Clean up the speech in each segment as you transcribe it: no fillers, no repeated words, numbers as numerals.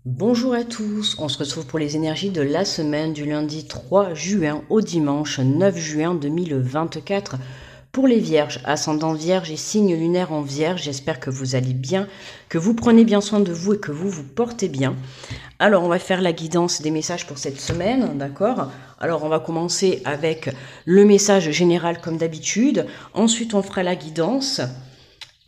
Bonjour à tous, on se retrouve pour les énergies de la semaine du lundi 3 juin au dimanche 9 juin 2024 pour les vierges, ascendant vierge et signe lunaire en vierge. J'espère que vous allez bien, que vous prenez bien soin de vous et que vous vous portez bien. Alors on va faire la guidance des messages pour cette semaine, d'accord? Alors on va commencer avec le message général comme d'habitude, ensuite on fera la guidance.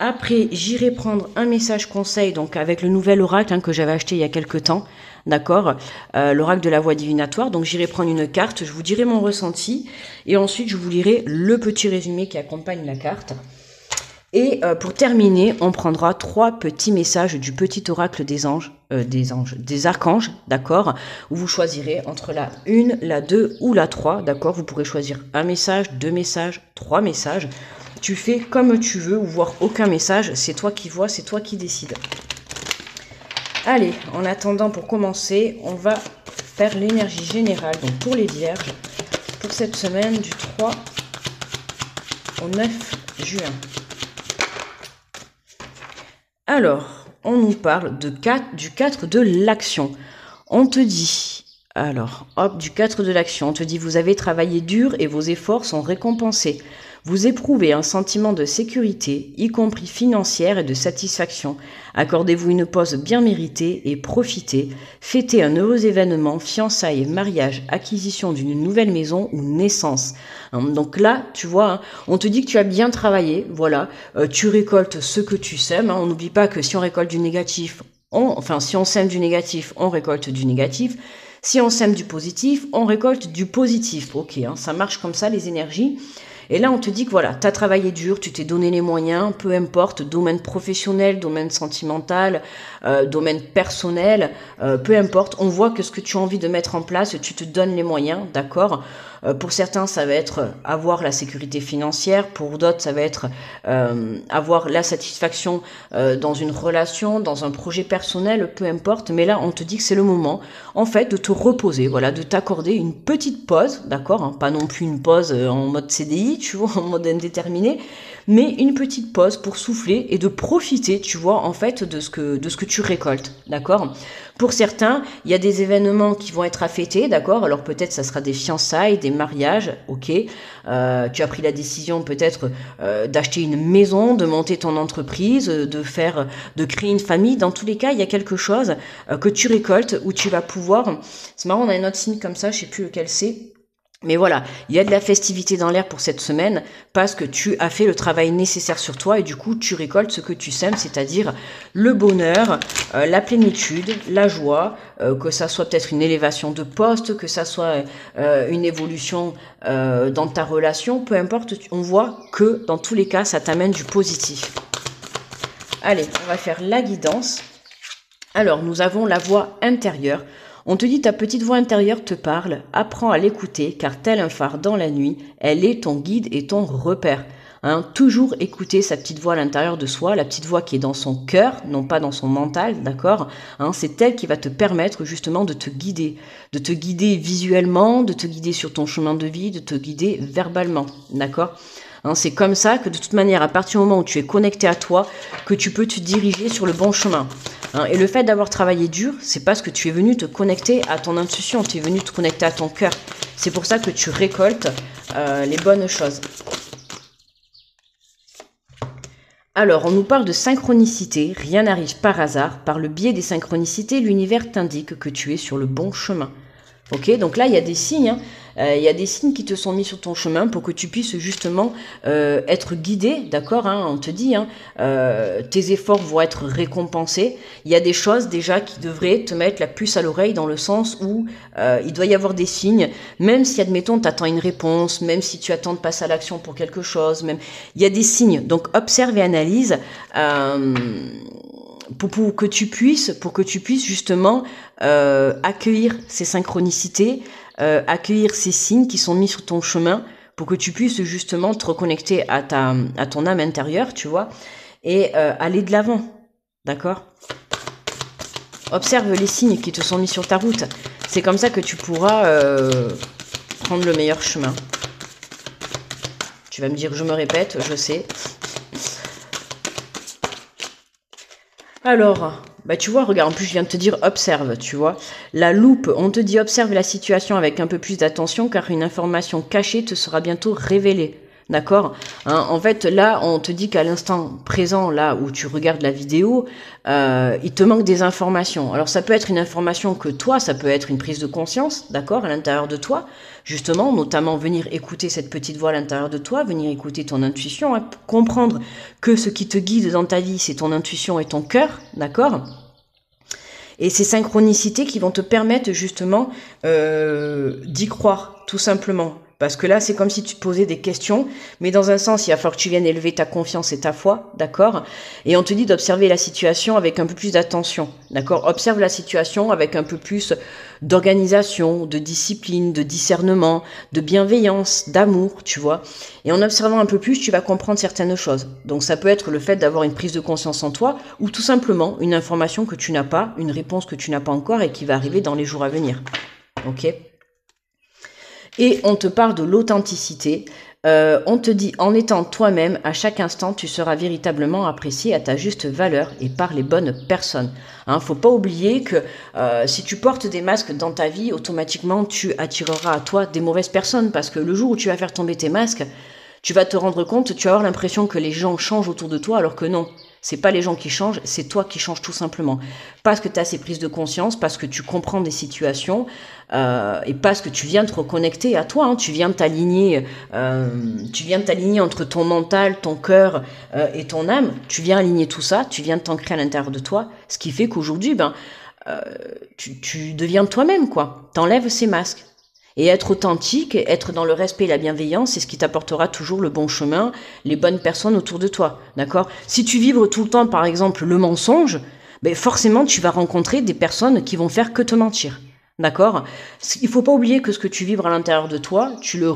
Après, j'irai prendre un message conseil, donc avec le nouvel oracle que j'avais acheté il y a quelques temps, d'accord, l'oracle de la voix divinatoire. Donc j'irai prendre une carte, je vous dirai mon ressenti, et ensuite je vous lirai le petit résumé qui accompagne la carte. Et pour terminer, on prendra 3 petits messages du petit oracle des archanges, d'accord, où vous choisirez entre la 1, la 2 ou la 3, d'accord. Vous pourrez choisir un message, 2 messages, 3 messages. Tu fais comme tu veux ou voir aucun message, c'est toi qui vois, c'est toi qui décides. Allez, en attendant, pour commencer, on va faire l'énergie générale, donc pour les vierges, pour cette semaine du 3 au 9 juin. Alors, on nous parle du 4 de l'action. On te dit, alors, hop, du 4 de l'action, on te dit, vous avez travaillé dur et vos efforts sont récompensés. Vous éprouvez un sentiment de sécurité, y compris financière et de satisfaction. Accordez-vous une pause bien méritée et profitez. Fêtez un heureux événement, fiançailles, mariage, acquisition d'une nouvelle maison ou naissance. Donc là, tu vois, on te dit que tu as bien travaillé, voilà. Tu récoltes ce que tu sèmes. On n'oublie pas que si on récolte du négatif, si on sème du négatif, on récolte du négatif. Si on sème du positif, on récolte du positif. Ok, ça marche comme ça, les énergies. Et là, on te dit que voilà, tu as travaillé dur, tu t'es donné les moyens, peu importe, domaine professionnel, domaine sentimental, domaine personnel, peu importe, on voit que ce que tu as envie de mettre en place, tu te donnes les moyens, d'accord. Pour certains, ça va être avoir la sécurité financière, pour d'autres, ça va être avoir la satisfaction dans une relation, dans un projet personnel, peu importe, mais là, on te dit que c'est le moment, en fait, de te reposer, voilà, de t'accorder une petite pause, d'accord, pas non plus une pause en mode CDI, tu vois, en mode indéterminé, mais une petite pause pour souffler et de profiter, tu vois, en fait, de ce que tu récoltes, d'accord. Pour certains, il y a des événements qui vont être à fêter, d'accord. Alors peut-être ça sera des fiançailles, des mariages, ok. Tu as pris la décision peut-être d'acheter une maison, de monter ton entreprise, de créer une famille. Dans tous les cas, il y a quelque chose que tu récoltes où tu vas pouvoir. C'est marrant, on a un autre signe comme ça, je sais plus lequel c'est. Mais voilà, il y a de la festivité dans l'air pour cette semaine parce que tu as fait le travail nécessaire sur toi et du coup tu récoltes ce que tu sèmes, c'est-à-dire le bonheur, la plénitude, la joie, que ça soit peut-être une élévation de poste, que ça soit une évolution dans ta relation, peu importe, on voit que dans tous les cas ça t'amène du positif. Allez, on va faire la guidance. Alors, nous avons la voix intérieure. On te dit ta petite voix intérieure te parle, apprends à l'écouter, car tel un phare dans la nuit, elle est ton guide et ton repère. Toujours écouter sa petite voix à l'intérieur de soi, la petite voix qui est dans son cœur, non pas dans son mental, d'accord. C'est elle qui va te permettre justement de te guider visuellement, de te guider sur ton chemin de vie, de te guider verbalement, d'accord. C'est comme ça que de toute manière, à partir du moment où tu es connecté à toi, que tu peux te diriger sur le bon chemin. Et le fait d'avoir travaillé dur, c'est parce que tu es venu te connecter à ton intuition, tu es venu te connecter à ton cœur. C'est pour ça que tu récoltes les bonnes choses. Alors, on nous parle de synchronicité, rien n'arrive par hasard. Par le biais des synchronicités, l'univers t'indique que tu es sur le bon chemin. Ok, donc là, il y a des signes. Il y a des signes qui te sont mis sur ton chemin pour que tu puisses justement être guidé, d'accord. On te dit, tes efforts vont être récompensés. Il y a des choses déjà qui devraient te mettre la puce à l'oreille dans le sens où il doit y avoir des signes, même si, admettons, tu attends une réponse, même si tu attends de passer à l'action pour quelque chose, même il y a des signes. Donc observe et analyse. Pour que tu puisses justement accueillir ces synchronicités, accueillir ces signes qui sont mis sur ton chemin, pour que tu puisses justement te reconnecter à ton âme intérieure, tu vois, et aller de l'avant, d'accord. Observe les signes qui te sont mis sur ta route. C'est comme ça que tu pourras prendre le meilleur chemin. Tu vas me dire, je me répète, je sais. Alors, bah tu vois, regarde, en plus je viens de te dire observe, tu vois. La loupe, on te dit observe la situation avec un peu plus d'attention car une information cachée te sera bientôt révélée. D'accord, hein, en fait, là, on te dit qu'à l'instant présent, là où tu regardes la vidéo, il te manque des informations. Alors, ça peut être une information que toi, ça peut être une prise de conscience, d'accord, à l'intérieur de toi, justement, notamment venir écouter cette petite voix à l'intérieur de toi, venir écouter ton intuition, hein, comprendre que ce qui te guide dans ta vie, c'est ton intuition et ton cœur, d'accord. Et ces synchronicités qui vont te permettre justement d'y croire, tout simplement. Parce que là, c'est comme si tu te posais des questions, mais dans un sens, il va falloir que tu viennes élever ta confiance et ta foi, d'accord? Et on te dit d'observer la situation avec un peu plus d'attention, d'accord? Observe la situation avec un peu plus d'organisation, de discipline, de discernement, de bienveillance, d'amour, tu vois? Et en observant un peu plus, tu vas comprendre certaines choses. Donc ça peut être le fait d'avoir une prise de conscience en toi, ou tout simplement une information que tu n'as pas, une réponse que tu n'as pas encore et qui va arriver dans les jours à venir, ok? Et on te parle de l'authenticité. On te dit, en étant toi-même, à chaque instant, tu seras véritablement apprécié à ta juste valeur et par les bonnes personnes. Hein, faut pas oublier que si tu portes des masques dans ta vie, automatiquement, tu attireras à toi des mauvaises personnes. Parce que le jour où tu vas faire tomber tes masques, tu vas te rendre compte, tu vas avoir l'impression que les gens changent autour de toi, alors que non. C'est pas les gens qui changent, c'est toi qui changes tout simplement. Parce que tu as ces prises de conscience, parce que tu comprends des situations, et parce que tu viens te reconnecter à toi, hein, tu viens t'aligner entre ton mental, ton cœur et ton âme. Tu viens aligner tout ça, tu viens t'ancrer à l'intérieur de toi, ce qui fait qu'aujourd'hui, tu deviens toi-même, quoi. T'enlèves ces masques. Et être authentique, être dans le respect et la bienveillance, c'est ce qui t'apportera toujours le bon chemin, les bonnes personnes autour de toi, d'accord? Si tu vibres tout le temps, par exemple, le mensonge, ben forcément, tu vas rencontrer des personnes qui vont faire que te mentir, d'accord? Il faut pas oublier que ce que tu vibres à l'intérieur de toi, tu le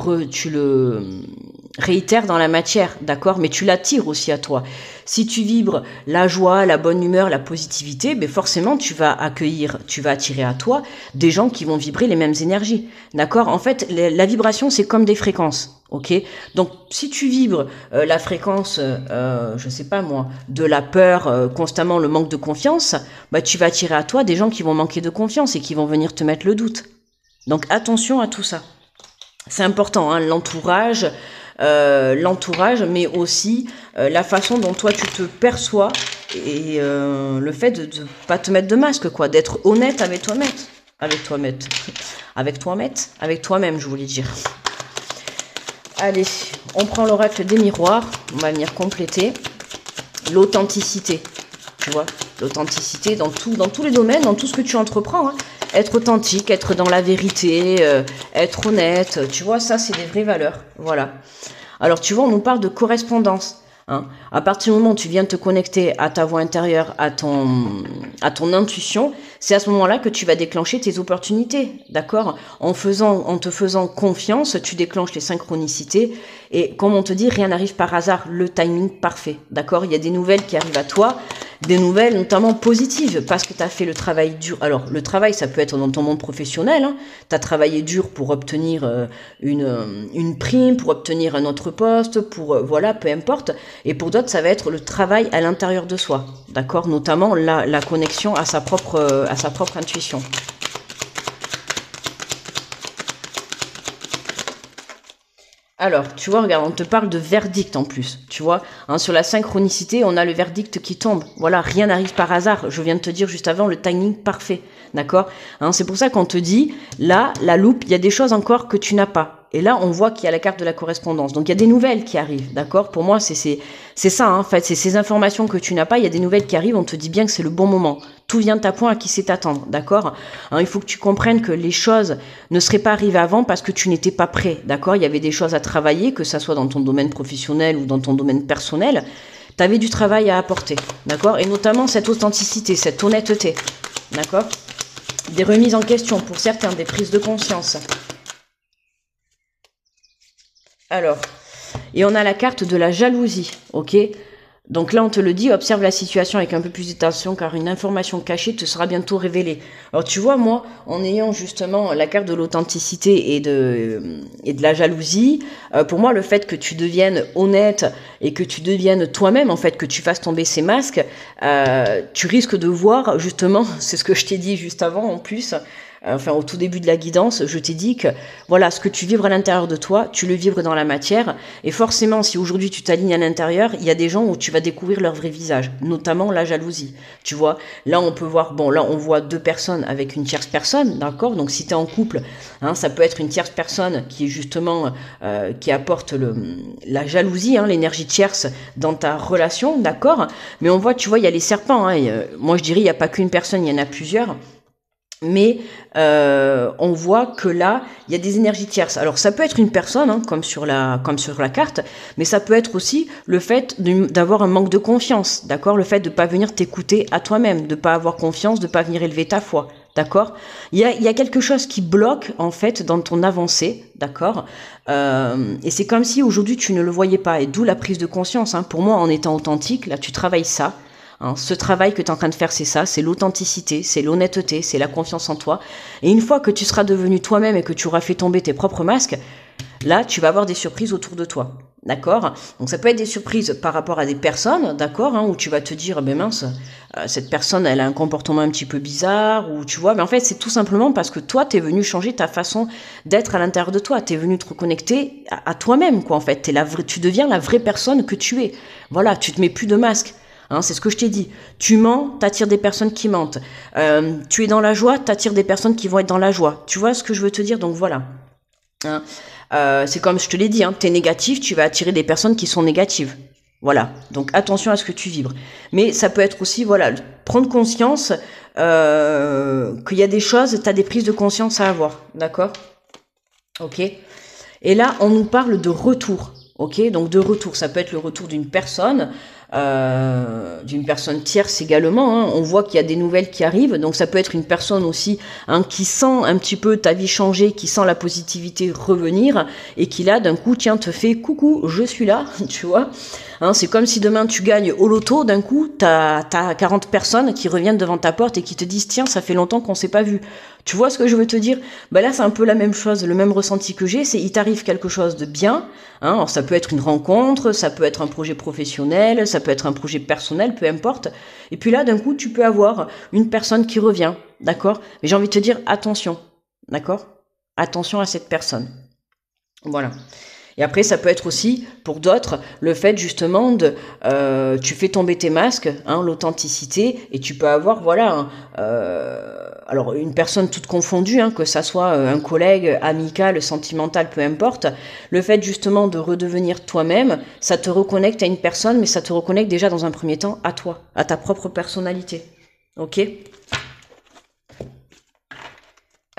réitères dans la matière, d'accord? Mais tu l'attires aussi à toi. Si tu vibres la joie, la bonne humeur, la positivité, ben forcément, tu vas attirer à toi des gens qui vont vibrer les mêmes énergies. D'accord? En fait, la vibration, c'est comme des fréquences. Ok? Donc, si tu vibres la fréquence, je sais pas moi, de la peur, constamment le manque de confiance, bah, tu vas attirer à toi des gens qui vont manquer de confiance et qui vont venir te mettre le doute. Donc, attention à tout ça. C'est important, hein, l'entourage, mais aussi la façon dont toi tu te perçois et le fait de pas te mettre de masque, quoi, d'être honnête avec toi-même. Avec toi-même, je voulais dire. Allez, on prend l'oracle des miroirs. On va venir compléter l'authenticité. Tu vois, l'authenticité dans tous les domaines, dans tout ce que tu entreprends. Hein. Être authentique, être dans la vérité, être honnête. Tu vois, ça, c'est des vraies valeurs. Voilà. Alors, tu vois, on nous parle de correspondance. Hein. À partir du moment où tu viens te connecter à ta voix intérieure, à ton intuition, c'est à ce moment-là que tu vas déclencher tes opportunités, d'accord? En te faisant confiance, tu déclenches les synchronicités et comme on te dit, rien n'arrive par hasard, le timing parfait, d'accord? Il y a des nouvelles qui arrivent à toi, des nouvelles notamment positives parce que tu as fait le travail dur. Alors, le travail, ça peut être dans ton monde professionnel, hein. Tu as travaillé dur pour obtenir une prime, pour obtenir un autre poste, voilà, peu importe. Et pour d'autres, ça va être le travail à l'intérieur de soi, d'accord? Notamment la connexion à sa propre intuition. Alors, tu vois, regarde, on te parle de verdict en plus, tu vois. Hein, sur la synchronicité, on a le verdict qui tombe. Voilà, rien n'arrive par hasard. Je viens de te dire juste avant le timing parfait, d'accord? Hein, c'est pour ça qu'on te dit, là, la loupe, il y a des choses encore que tu n'as pas. Et là, on voit qu'il y a la carte de la correspondance. Donc, il y a des nouvelles qui arrivent, d'accord? Pour moi, c'est ça, hein, en fait. C'est ces informations que tu n'as pas. Il y a des nouvelles qui arrivent. On te dit bien que c'est le bon moment. Tout vient à point à qui sait t'attendre, d'accord? Hein, il faut que tu comprennes que les choses ne seraient pas arrivées avant parce que tu n'étais pas prêt, d'accord? Il y avait des choses à travailler, que ça soit dans ton domaine professionnel ou dans ton domaine personnel. Tu avais du travail à apporter, d'accord? Et notamment cette authenticité, cette honnêteté, d'accord? Des remises en question pour certains, des prises de conscience. Alors, et on a la carte de la jalousie, ok? Donc là, on te le dit, observe la situation avec un peu plus d'attention car une information cachée te sera bientôt révélée. Alors tu vois, moi, en ayant justement la carte de l'authenticité et de la jalousie, pour moi, le fait que tu deviennes honnête et que tu deviennes toi-même, en fait, que tu fasses tomber ces masques, tu risques de voir justement, c'est ce que je t'ai dit juste avant en plus, enfin au tout début de la guidance, je t'ai dit que voilà, ce que tu vibres à l'intérieur de toi, tu le vibres dans la matière, et forcément si aujourd'hui tu t'alignes à l'intérieur, il y a des gens où tu vas découvrir leur vrai visage, notamment la jalousie, tu vois. Là on peut voir, bon là on voit deux personnes avec une tierce personne, d'accord, donc si tu es en couple, hein, ça peut être une tierce personne qui est justement qui apporte la jalousie, hein, l'énergie tierce dans ta relation, d'accord, mais on voit, tu vois, il y a les serpents, hein, moi je dirais il n'y a pas qu'une personne, il y en a plusieurs. Mais on voit que là, il y a des énergies tierces. Alors ça peut être une personne, hein, comme sur la carte, mais ça peut être aussi le fait d'avoir un manque de confiance, d'accord. Le fait de pas venir t'écouter à toi-même, de pas avoir confiance, de pas venir élever ta foi, d'accord. Il y a quelque chose qui bloque en fait dans ton avancée, d'accord. Et c'est comme si aujourd'hui tu ne le voyais pas, et d'où la prise de conscience. Hein. Pour moi, en étant authentique, là tu travailles ça. Hein, ce travail que tu es en train de faire, c'est ça, c'est l'authenticité, c'est l'honnêteté, c'est la confiance en toi. Et une fois que tu seras devenu toi-même et que tu auras fait tomber tes propres masques, là, tu vas avoir des surprises autour de toi. D'accord. Donc ça peut être des surprises par rapport à des personnes, d'accord, hein, où tu vas te dire, ben mince, cette personne, elle a un comportement un petit peu bizarre, ou tu vois, mais en fait, c'est tout simplement parce que toi, tu es venu changer ta façon d'être à l'intérieur de toi, tu es venu te reconnecter à toi-même, quoi, en fait. Tu deviens la vraie personne que tu es. Voilà, tu te mets plus de masque. Hein, c'est ce que je t'ai dit. Tu mens, t'attires des personnes qui mentent. Tu es dans la joie, t'attires des personnes qui vont être dans la joie. Tu vois ce que je veux te dire? Donc voilà. Hein, c'est comme je te l'ai dit, hein, t'es négatif, tu vas attirer des personnes qui sont négatives. Voilà. Donc attention à ce que tu vibres. Mais ça peut être aussi, voilà, prendre conscience qu'il y a des choses, t'as des prises de conscience à avoir. D'accord? Ok. Et là, on nous parle de retour. Ok, donc de retour, ça peut être le retour d'une personne tierce également. Hein. On voit qu'il y a des nouvelles qui arrivent, donc ça peut être une personne aussi, hein, qui sent un petit peu ta vie changer, qui sent la positivité revenir, et qui là, d'un coup, tiens, te fait coucou, je suis là, tu vois. Hein, c'est comme si demain tu gagnes au loto, d'un coup, t'as 40 personnes qui reviennent devant ta porte et qui te disent, tiens, ça fait longtemps qu'on s'est pas vu. Tu vois ce que je veux te dire? Ben là, c'est un peu la même chose, le même ressenti que j'ai, c'est il t'arrive quelque chose de bien. Hein, alors ça peut être une rencontre, ça peut être un projet professionnel, ça peut être un projet personnel, peu importe. Et puis là, d'un coup, tu peux avoir une personne qui revient, d'accord? Mais j'ai envie de te dire, attention, d'accord? Attention à cette personne. Voilà. Et après, ça peut être aussi, pour d'autres, le fait justement de... tu fais tomber tes masques, hein, l'authenticité, et tu peux avoir, voilà, alors une personne toute confondue, hein, que ça soit un collègue, amical, sentimental, peu importe, le fait justement de redevenir toi-même, ça te reconnecte à une personne, mais ça te reconnecte déjà dans un premier temps à toi, à ta propre personnalité. Ok ?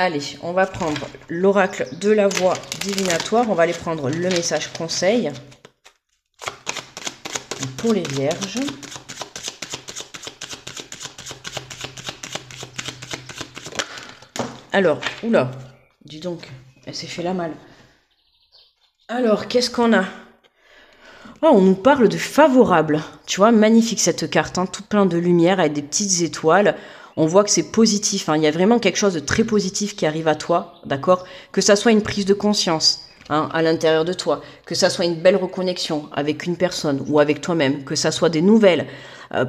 Allez, on va prendre l'oracle de la voix divinatoire. On va aller prendre le message conseil pour les vierges. Alors, oula, dis donc, elle s'est fait la malle. Alors, qu'est-ce qu'on a? Oh, on nous parle de favorable. Tu vois, magnifique cette carte, hein, tout plein de lumière avec des petites étoiles. On voit que c'est positif, hein. Il y a vraiment quelque chose de très positif qui arrive à toi, d'accord? Que ça soit une prise de conscience, hein, à l'intérieur de toi, que ça soit une belle reconnexion avec une personne ou avec toi-même, que ça soit des nouvelles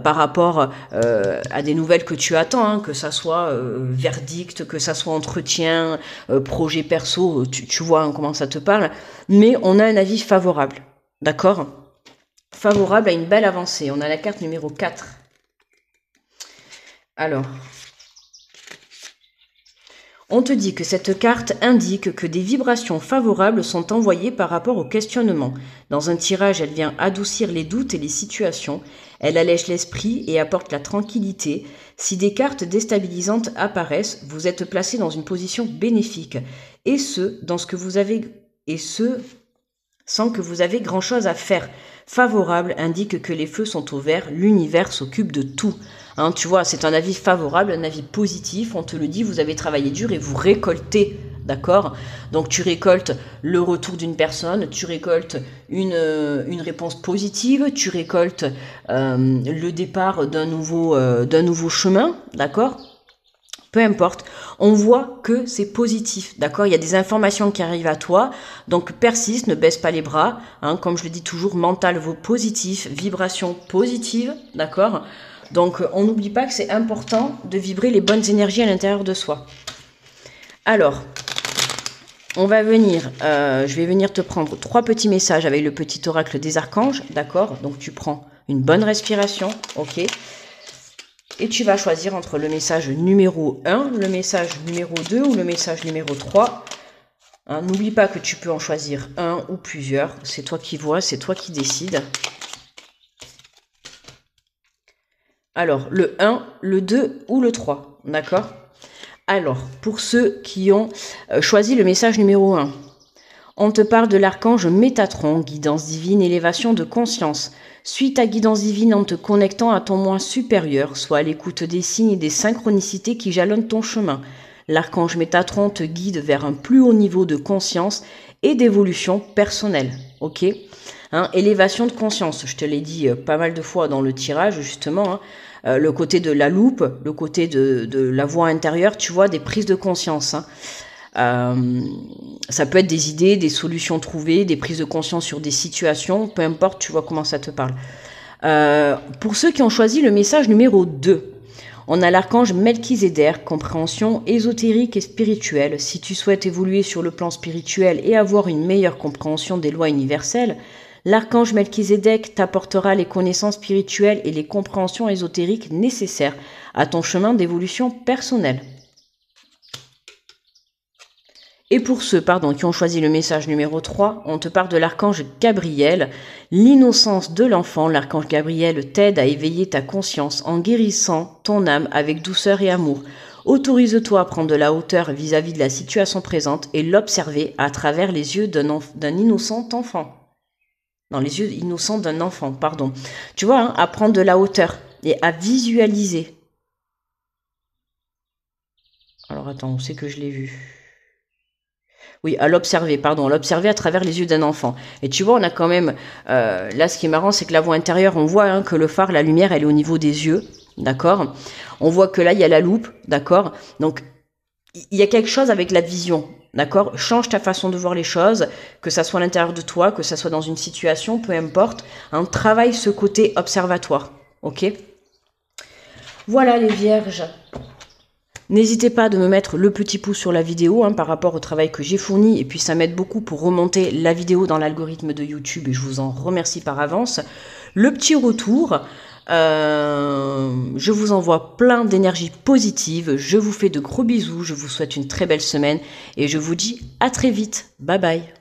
par rapport à des nouvelles que tu attends, hein, que ça soit verdict, que ça soit entretien, projet perso, tu vois, hein, comment ça te parle. Mais on a un avis favorable, d'accord? Favorable à une belle avancée. On a la carte numéro 4. Alors, on te dit que cette carte indique que des vibrations favorables sont envoyées par rapport au questionnement. Dans un tirage, elle vient adoucir les doutes et les situations. Elle allège l'esprit et apporte la tranquillité. Si des cartes déstabilisantes apparaissent, vous êtes placé dans une position bénéfique. Et ce, sans que vous avez grand-chose à faire. Favorable indique que les feux sont au vert, l'univers s'occupe de tout. Hein, tu vois, c'est un avis favorable, un avis positif, on te le dit, vous avez travaillé dur et vous récoltez d'accord? Donc tu récoltes le retour d'une personne, tu récoltes une réponse positive, tu récoltes le départ d'un nouveau chemin, d'accord? Peu importe, on voit que c'est positif, d'accord? Il y a des informations qui arrivent à toi, donc persiste, ne baisse pas les bras, hein, comme je le dis toujours, mental vaut positif, vibration positive, d'accord? Donc on n'oublie pas que c'est important de vibrer les bonnes énergies à l'intérieur de soi. Alors, on va venir, je vais venir te prendre 3 petits messages avec le petit oracle des archanges, d'accord? Donc tu prends une bonne respiration, ok? Et tu vas choisir entre le message numéro 1, le message numéro 2 ou le message numéro 3. Hein, n'oublie pas que tu peux en choisir un ou plusieurs. C'est toi qui vois, c'est toi qui décides. Alors, le 1, le 2 ou le 3, d'accord? Alors, pour ceux qui ont choisi le message numéro 1, on te parle de l'archange Métatron, guidance divine, élévation de conscience. Suis ta guidance divine en te connectant à ton moi supérieur, soit à l'écoute des signes et des synchronicités qui jalonnent ton chemin. L'archange Métatron te guide vers un plus haut niveau de conscience et d'évolution personnelle. Ok, hein, élévation de conscience, je te l'ai dit pas mal de fois dans le tirage, justement. Hein, le côté de la loupe, le côté de la voix intérieure, tu vois, des prises de conscience. Hein. Ça peut être des idées, des solutions trouvées, des prises de conscience sur des situations, peu importe, tu vois comment ça te parle. Pour ceux qui ont choisi le message numéro 2, on a l'archange Melchizedek, compréhension ésotérique et spirituelle. Si tu souhaites évoluer sur le plan spirituel et avoir une meilleure compréhension des lois universelles, l'archange Melchizedek t'apportera les connaissances spirituelles et les compréhensions ésotériques nécessaires à ton chemin d'évolution personnelle. Et pour ceux qui ont choisi le message numéro 3, on te parle de l'archange Gabriel, l'innocence de l'enfant. L'archange Gabriel t'aide à éveiller ta conscience en guérissant ton âme avec douceur et amour. Autorise-toi à prendre de la hauteur vis-à-vis de la situation présente et l'observer à travers les yeux d'un innocent enfant. Non, les yeux innocents d'un enfant, pardon. Tu vois, hein, à prendre de la hauteur et à visualiser. Alors attends, où c'est que je l'ai vu ? Oui, à l'observer à travers les yeux d'un enfant. Et tu vois, on a quand même, là ce qui est marrant, c'est que la voix intérieure, on voit hein, que le phare, la lumière, elle est au niveau des yeux, d'accord? On voit que là, il y a la loupe, d'accord? Donc, il y a quelque chose avec la vision, d'accord? Change ta façon de voir les choses, que ça soit à l'intérieur de toi, que ça soit dans une situation, peu importe. Hein, travaille ce côté observatoire, ok? Voilà les vierges. N'hésitez pas de me mettre le petit pouce sur la vidéo hein, par rapport au travail que j'ai fourni et puis ça m'aide beaucoup pour remonter la vidéo dans l'algorithme de YouTube et je vous en remercie par avance. Le petit retour, je vous envoie plein d'énergie positive, je vous fais de gros bisous, je vous souhaite une très belle semaine et je vous dis à très vite. Bye bye.